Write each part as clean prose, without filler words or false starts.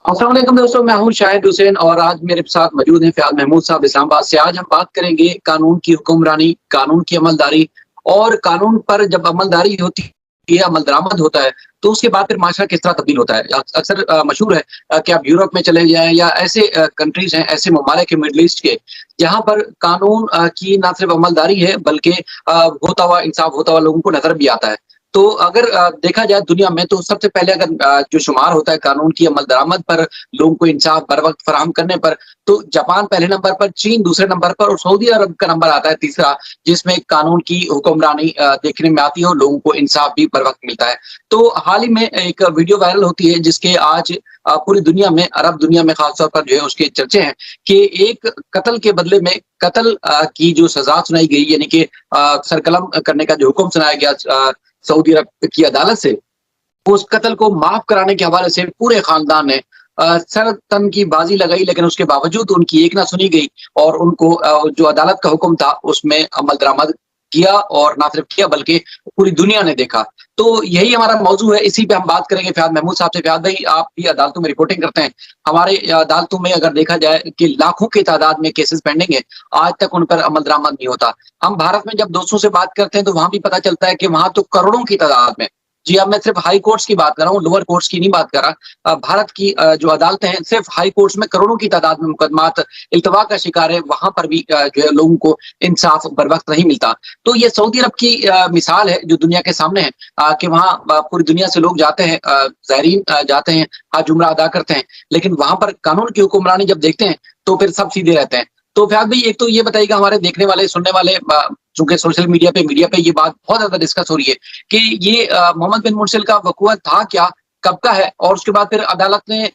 अस्सलाम वालेकुम दोस्तों, मैं हूँ शाहिद हुसैन और आज मेरे साथ मौजूद हैं फ़याज़ महमूद साहब इस्लामाबाद से। आज हम बात करेंगे कानून की हुक्मरानी, कानून की अमलदारी और कानून पर जब अमलदारी होती है, अमल दरामद होता है, तो उसके बाद फिर माशरा किस तरह तब्दील होता है। अक्सर मशहूर है कि आप यूरोप में चले जाएँ या ऐसे कंट्रीज़ हैं, ऐसे ममालिक हैं मिडल ईस्ट के, जहाँ पर कानून की ना सिर्फ़ अमलदारी है बल्कि होता हुआ इंसाफ़ होता हुआ लोगों को नज़र भी आता है। तो अगर देखा जाए दुनिया में तो सबसे पहले अगर जो शुमार होता है कानून की अमल दरामद पर, लोगों को इंसाफ बर वक़्त फराहम करने पर, तो जापान पहले नंबर पर, चीन दूसरे नंबर पर और सऊदी अरब का नंबर आता है तीसरा, जिसमें कानून की हुक्मरानी देखने में आती है और लोगों को इंसाफ भी बर वक़्त मिलता है। तो हाल ही में एक वीडियो वायरल होती है जिसके आज पूरी दुनिया में, अरब दुनिया में ख़ास तौर पर जो है उसके चर्चे हैं कि एक कत्ल के बदले में कत्ल की जो सज़ा सुनाई गई यानी कि सरकलम करने का जो हुक्म सुनाया गया सऊदी अरब की अदालत से, उस कत्ल को माफ कराने के हवाले से पूरे खानदान ने सर तन की बाजी लगाई, लेकिन उसके बावजूद उनकी एक ना सुनी गई और उनको जो अदालत का हुक्म था उसमें अमल दरामद किया और ना सिर्फ किया बल्कि पूरी दुनिया ने देखा। तो यही हमारा मौजू है, इसी पे हम बात करेंगे फ़याज़ महमूद साहब से। फ़याज़ भाई, आप भी अदालतों में रिपोर्टिंग करते हैं। हमारे अदालतों में अगर देखा जाए कि लाखों की तादाद में केसेस पेंडिंग है, आज तक उन पर अमल दरामद नहीं होता। हम भारत में जब दोस्तों से बात करते हैं तो वहाँ भी पता चलता है कि वहाँ तो करोड़ों की तादाद में, जी हाँ, मैं सिर्फ हाई कोर्ट्स की बात कर रहा हूँ, लोअर कोर्ट्स की नहीं बात कर रहा। भारत की जो अदालतें हैं, सिर्फ हाई कोर्ट्स में करोड़ों की तादाद में मुकदमात इल्तवा का शिकार है, वहाँ पर भी जो है लोगों को इंसाफ बर वक़्त नहीं मिलता। तो ये सऊदी अरब की मिसाल है जो दुनिया के सामने है कि वहाँ पूरी दुनिया से लोग जाते हैं, ज़ायरीन जाते हैं, हज उम्रा अदा करते हैं, लेकिन वहाँ पर कानून की हुक्मरानी जब देखते हैं, तो फिर सब सीधे रहते हैं। तो फ़याज़ भाई, एक तो ये बताइएगा हमारे देखने वाले, सुनने वाले, चूँकि सोशल मीडिया पे ये बात बहुत ज़्यादा डिस्कस हो रही है कि ये मोहम्मद बिन मुरसिल का वक़ूअ था क्या? कब का है? और उसके बाद फिर अदालत ने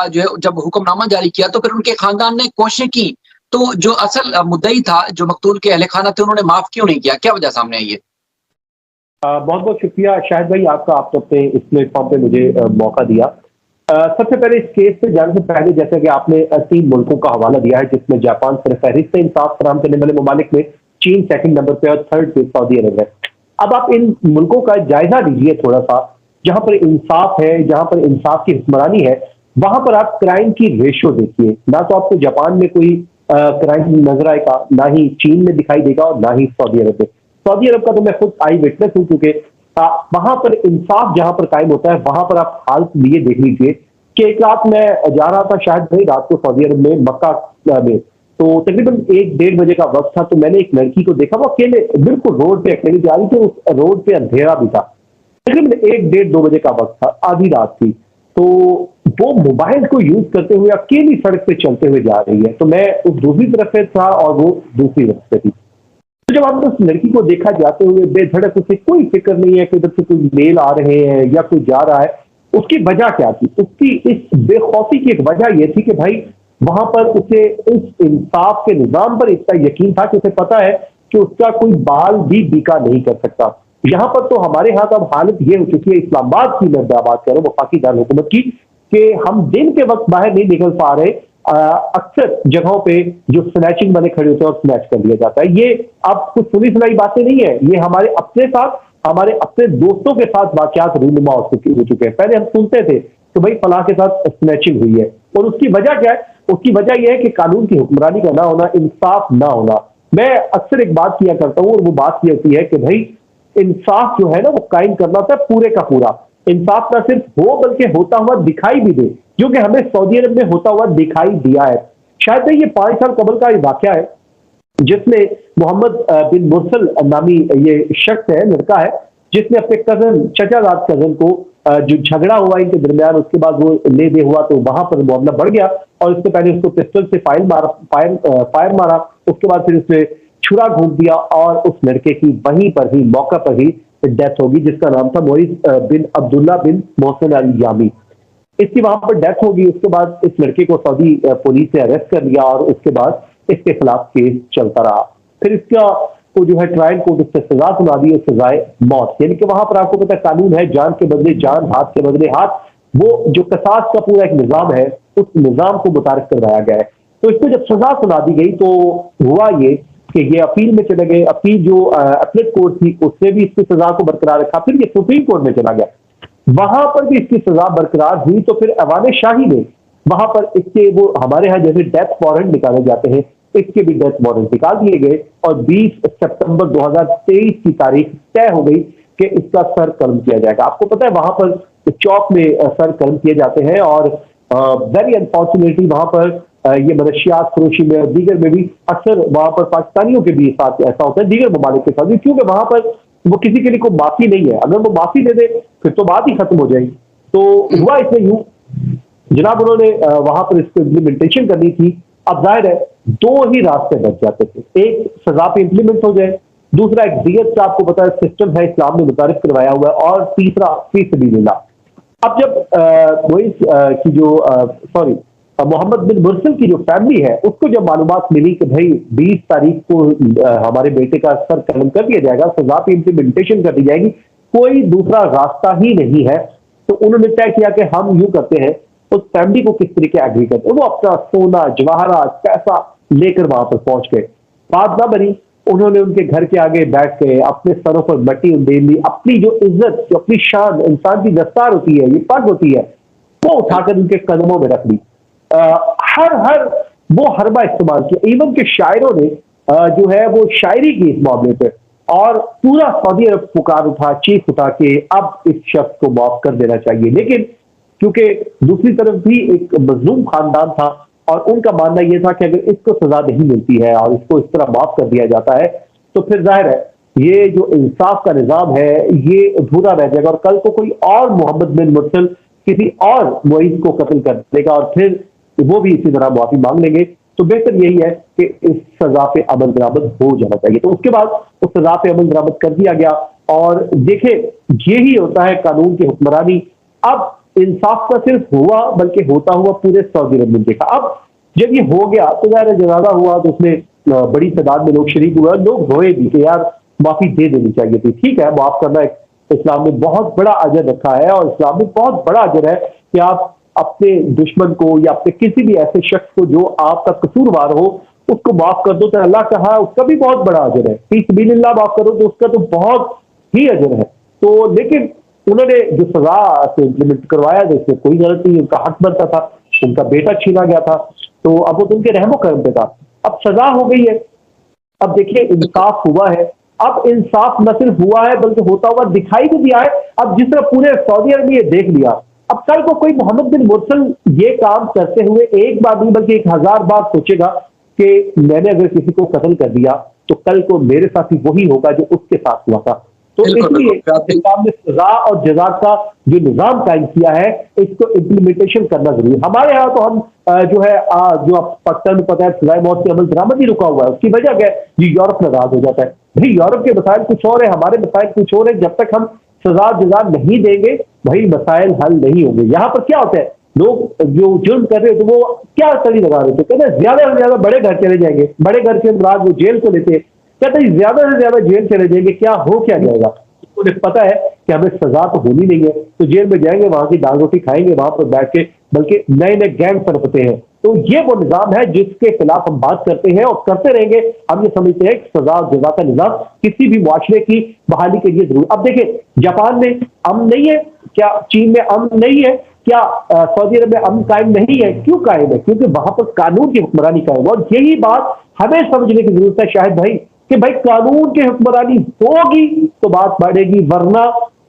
जो है जब हुक्मनामा जारी किया तो फिर उनके खानदान ने कोशिशें की। तो जो असल मुद्दई था, जो मक़तूल के अहले खाना थे, उन्होंने माफ़ क्यों नहीं किया? क्या वजह सामने आई है? बहुत-बहुत शुक्रिया शाहिद भाई आपका, आपने अपने इस प्लेटफ़ॉर्म पे मुझे मौका दिया। सबसे पहले इस केस पे जाने से पहले जैसा कि आपने 3 मुल्कों का हवाला दिया है जिसमें जापान सरफ़हरिस्त है इंसाफ फराहम करने वाले ममालिक में, चीन सेकंड नंबर पे और थर्ड पे सऊदी अरब है। अब आप इन मुल्कों का जायज़ा लीजिए थोड़ा-सा, जहाँ पर इंसाफ है, जहाँ पर इंसाफ की हुक्मरानी है, वहाँ पर आप क्राइम की रेशियो देखिए। ना तो आपको जापान में कोई क्राइम नज़र आएगा, ना ही चीन में दिखाई देगा और ना ही सऊदी अरब में। सऊदी अरब का तो मैं खुद आई विटनेस हूँ क्योंकि वहां पर इंसाफ जहां पर कायम होता है वहां पर आप हाल लिए देख लीजिए कि एक रात मैं जा रहा था शायद भाई रात को सऊदी अरब में मक्का में, तो तकरीबन 1 डेढ़ बजे का वक्त था, तो मैंने एक लड़की को देखा, वो अकेले बिल्कुल रोड पे अकेली जा रही थी, उस रोड पे अंधेरा भी था, तकरीबन 1 डेढ़ 2 बजे का वक्त था, आधी रात थी, तो वो मोबाइल को यूज करते हुए अकेली सड़क पे चलते हुए जा रही है, तो मैं उस दूसरी तरफ से था और वो दूसरी तरफ से थी। तो जब आपने उस लड़की को देखा जाते हुए बेधड़क, उसे कोई फिक्र नहीं है कि इधर से कोई मेल आ रहे हैं या कोई जा रहा है, उसकी वजह क्या थी? उसकी इस बेखौफी की एक वजह यह थी कि भाई वहां पर उसे इस इंसाफ के निजाम पर इतना यकीन था कि उसे पता है कि उसका कोई बाल भी बीका नहीं कर सकता। यहाँ पर तो हमारे यहाँ अब हालत ये हो चुकी है, इस्लामाबाद की मैं बात कर रहा हूँ, वफाकी दारुल-हुकूमत की, कि हम दिन के वक्त बाहर नहीं निकल पा रहे। अक्सर जगहों पे जो स्नैचिंग वाले खड़े होते हैं और स्नैच कर लिया जाता है। ये अब कुछ सुनी सुनाई बातें नहीं है, ये हमारे अपने साथ, हमारे अपने दोस्तों के साथ वाकयात रूनुमा हो चुके हैं। पहले हम सुनते थे कि भाई फलां के साथ स्नैचिंग हुई है, और उसकी वजह क्या है? उसकी वजह यह है कि कानून की हुक्मरानी का ना होना, इंसाफ ना होना। मैं अक्सर एक बात किया करता हूँ और वो बात ये होती है कि भाई इंसाफ जो है ना वो कायम करना था पूरे का पूरा। इंसाफ ना सिर्फ हो बल्कि होता हुआ दिखाई भी दे, जो कि हमें सऊदी अरब में होता हुआ दिखाई दिया है। शायद ये 5 साल कबल का वाकया है जिसमें मोहम्मद बिन मुरसल नामी ये शख्स है, लड़का है, जिसने अपने कजन, चचाजाद कजन को जो झगड़ा हुआ इनके दरमियान, उसके बाद वो ले दे हुआ तो वहां पर मामला बढ़ गया और इससे पहले उसको पिस्टल से फायर मारा, उसके बाद फिर उसने छुरा घोंप दिया और उस लड़के की वहीं पर ही मौका पर ही डेथ होगी, जिसका नाम था मोइज बिन अब्दुल्ला बिन मोहसिन अल यामी। इसकी वहां पर डेथ होगी। उसके बाद इस लड़के को सऊदी पुलिस ने अरेस्ट कर लिया और उसके बाद इसके खिलाफ केस चलता रहा। फिर इसका को जो है ट्रायल कोर्ट उससे सजा सुना दी, सजाए मौत, यानी कि वहां पर आपको पता है कानून है, जान के बदले जान, हाथ के बदले हाथ। वो जो कसास का पूरा एक निजाम है, उस निजाम को मुतारिफ करवाया गया है। तो इसको जब सजा सुना दी गई तो हुआ ये कि ये अपील में चले गए। अपील जो अपीलेट कोर्ट थी उसने भी इसकी सजा को बरकरार रखा, फिर ये सुप्रीम कोर्ट में चला गया, वहां पर भी इसकी सजा बरकरार हुई। तो फिर अवान शाही ने वहां पर इसके वो हमारे यहाँ जैसे डेथ वारंट निकाले जाते हैं, इसके भी डेथ वारंट निकाल दिए गए और 20 सितंबर 2023 की तारीख तय हो गई कि इसका सर कलम किया जाएगा। आपको पता है वहां पर चौक में सर कलम किए जाते हैं और वेरी अनफॉर्चुनेटली वहां पर ये मनशियात फरोशी में और दीगर में भी अक्सर वहां पर पाकिस्तानियों के भी साथ ऐसा होता है, दीगर ममालिक के साथ भी, क्योंकि वहां पर वो किसी के लिए कोई माफी नहीं है। अगर वो माफी दे दे फिर तो बात ही खत्म हो जाएगी। तो हुआ इसमें यूं, जनाब उन्होंने वहां पर इसको इम्प्लीमेंटेशन करनी थी। अब जाहिर है दो ही रास्ते बच जाते थे, एक सजा पे इम्प्लीमेंट हो जाए, दूसरा एक दियत का आपको पता है सिस्टम है इस्लाम ने मुतारिफ करवाया हुआ है, और तीसरा फी सबीलिल्लाह। अब जब मोइस की जो सॉरी मोहम्मद बिन मुरसल की जो फैमिली है उसको जब मालूमात मिली कि भाई 20 तारीख को हमारे बेटे का सर कलम कर दिया जाएगा, सजा पे इम्प्लीमेंटेशन कर दी जाएगी, कोई दूसरा रास्ता ही नहीं है, तो उन्होंने तय किया कि हम यूं करते हैं, उस फैमिली को किस तरीके एग्री करते हैं। वो अपना सोना जवाहरात पैसा लेकर वहां पर पहुंच गए। बात ना बनी, उन्होंने उनके घर के आगे बैठ के अपने सरों पर मट्टी उंडेल ली, अपनी जो इज्जत जो अपनी शान इंसान की दस्तार होती है, ये पग होती है, वो उठाकर उनके कदमों में रख दी। हर वो हरबा इस्तेमाल किया, इवन के शायरों ने जो है वो शायरी की इस मामले पे, और पूरा सऊदी अरब पुकार उठा, चीख उठा के अब इस शख्स को माफ कर देना चाहिए। लेकिन क्योंकि दूसरी तरफ भी एक मजलूम खानदान था और उनका मानना यह था कि अगर इसको सजा नहीं मिलती है और इसको इस तरह माफ कर दिया जाता है तो फिर जाहिर है ये जो इंसाफ का निजाम है ये अधूरा रह जाएगा, और कल को कोई और मोहम्मद बिन मुरसल किसी और मुईद को कत्ल कर देगा और फिर वो भी इसी तरह माफी मांग लेंगे। तो बेहतर यही है कि इस सजा पे अमल दरामद हो जाना चाहिए। तो उसके बाद उस सजा पे अमल दरामद कर दिया गया, और देखे यही होता है कानून की हुक्मरानी। अब इंसाफ का सिर्फ हुआ बल्कि होता हुआ पूरे सऊदी अरब में देखा। अब जब ये हो गया तो ज़ाहिर जनाजा हुआ तो उसमें बड़ी तादाद में लोग शरीक हुए, लोग रोए भी कि यार माफी दे देनी चाहिए थी। ठीक है, माफ करना एक इस्लाम में बहुत बड़ा अजर रखा है, और इस्लाम में बहुत बड़ा अजर है कि आप अपने दुश्मन को या अपने किसी भी ऐसे शख्स को जो आपका कसूरवार हो उसको माफ कर दो तो अल्लाह कहा उसका भी बहुत बड़ा अजर है। फी सबीलिल्लाह माफ करो तो उसका तो बहुत ही अजर है। तो लेकिन उन्होंने जो सजा से इम्प्लीमेंट करवाया था इसमें कोई गलत नहीं, उनका हक बनता था, उनका बेटा छीना गया था, तो अब वो तो उनके रहमो करम पे था। अब सजा हो गई है, अब देखिए इंसाफ हुआ है। अब इंसाफ न सिर्फ हुआ है बल्कि होता हुआ दिखाई भी दिया है। अब जिस तरह पूरे सऊदी अरब में ये देख लिया, अब कल को कोई मोहम्मद बिन मुरसल ये काम करते हुए एक बार नहीं बल्कि 1000 बार सोचेगा कि मैंने अगर किसी को कत्ल कर दिया तो कल को मेरे साथ ही वही होगा जो उसके साथ हुआ था। तो इसलिए इस्लाम ने सजा और जजा का जो निजाम कायम किया है इसको इम्प्लीमेंटेशन करना जरूरी है। हमारे यहाँ तो हम जो है जो आप पाकिस्तान में पता है सजाए मौत की अमल दरामद ही रुका हुआ है। उसकी वजह क्या है, ये यूरोप नाराज हो जाता है। भाई यूरोप के मसाइल कुछ और है, हमारे मसाइल कुछ और है। जब तक हम सजा जजा नहीं देंगे भाई मसाइल हल नहीं होंगे। यहाँ पर क्या होता है, लोग जो जुर्म कर रहे हैं तो वो क्या तली लगा रहे थे, कहते हैं ज्यादा से ज्यादा बड़े घर चले जाएंगे, बड़े घर के बाद वो जेल को लेते, कहते हैं ज्यादा से ज्यादा जेल चले जाएंगे, क्या हो क्या जाएगा। उन्हें पता है कि हमें सजा तो होनी नहीं है, तो जेल में जाएंगे, वहां की दाल रोटी खाएंगे, वहां पर बैठ के, बल्कि नए नए गैंग पनपते हैं। तो ये वो निजाम है जिसके खिलाफ हम बात करते हैं और करते रहेंगे। हम ये समझते हैं कि सजा और जजा का निजाम किसी भी मुआशरे की बहाली के लिए जरूर। अब देखिए जापान में अमन नहीं है क्या, चीन में अमन नहीं है क्या, सऊदी अरब में अमन कायम नहीं है? क्यों कायम है? क्योंकि वहां पर कानून की हुक्मरानी कायम है। और यही बात हमें समझने की जरूरत है शायद भाई, कि भाई कानून की हुक्मरानी होगी तो बात बढ़ेगी, वरना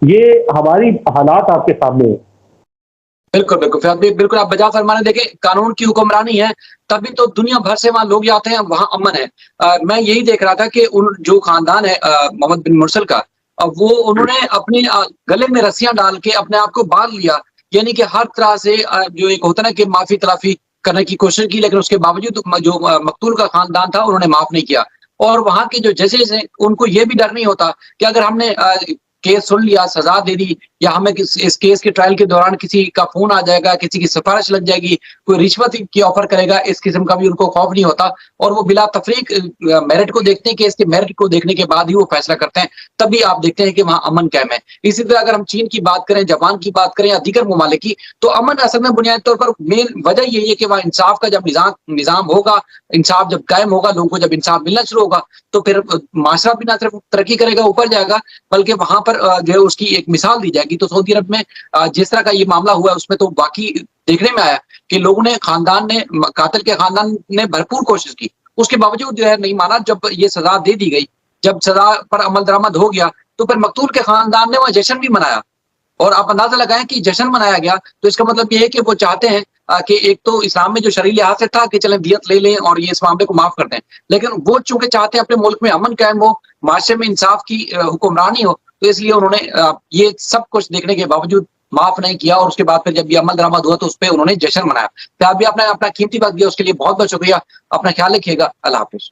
ये हमारी हालात आपके सामने है। बिल्कुल बिल्कुल फयाद भाई, बिल्कुल आप बजा फरमाने। देखे कानून की हुक्मरानी है तभी तो दुनिया भर से वहां लोग जाते हैं, वहां अमन है। मैं यही देख रहा था कि उन जो खानदान है मोहम्मद बिन मुरसल का, वो उन्होंने अपने गले में रस्सियां डाल के अपने आप को बांध लिया, यानी कि हर तरह से जो एक होता ना कि माफी तलाफी करने की कोशिश की, लेकिन उसके बावजूद जो मकतूल का खानदान था उन्होंने माफ नहीं किया। और वहां के जो जजेस हैं उनको ये भी डर नहीं होता कि अगर हमने केस सुन लिया, सजा दे दी, या हमें इस केस के ट्रायल के दौरान किसी का फोन आ जाएगा, किसी की सिफारिश लग जाएगी, कोई रिश्वत की ऑफर करेगा, इस किस्म का भी उनको खौफ नहीं होता। और वो बिला तफरीक मेरिट को देखते हैं, केस के मेरिट को देखने के बाद ही वो फैसला करते हैं, तभी आप देखते हैं कि वहां अमन कायम है। इसी तरह अगर हम चीन की बात करें, जापान की बात करें या दीगर ममालिक की, तो अमन असल में बुनियादी तौर पर मेन वजह यही है कि वहां इंसाफ का जब निजाम होगा, इंसाफ जब कायम होगा, लोगों को जब इंसाफ मिलना शुरू होगा, तो फिर माशरा भी ना सिर्फ तरक्की करेगा, ऊपर जाएगा, बल्कि वहां पर जो है उसकी एक मिसाल दी जाएगी। तो सऊदी अरब में जिस तरह का ये मामला हुआ उसमें तो बाकी देखने में आया कि लोगों ने खानदान ने कातिल के खानदान ने भरपूर कोशिश की, उसके बावजूद जो है नहीं माना। जब ये सजा दे दी गई, जब सजा पर अमल दरामद हो गया, तो फिर मकतूल के खानदान ने वह जश्न भी मनाया। और आप अंदाजा लगाएं कि जश्न मनाया गया, तो इसका मतलब ये है कि वो चाहते हैं कि एक तो इस्लाम में जो शरई लिहाज से था कि चलें दियत ले लें और ये इस मामले को माफ कर दें, लेकिन वो चूंकि चाहते हैं अपने मुल्क में अमन कायम हो, माशरे में इंसाफ की हुक्मरानी हो, तो इसलिए उन्होंने ये सब कुछ देखने के बावजूद माफ नहीं किया। और उसके बाद फिर जब ये अमल दरामद हुआ तो उस पर उन्होंने जश्न मनाया। तो आप भी अपना अपना कीमती वक्त दिया, उसके लिए बहुत बहुत शुक्रिया। अपना ख्याल रखिएगा। अल्लाह हाफिज।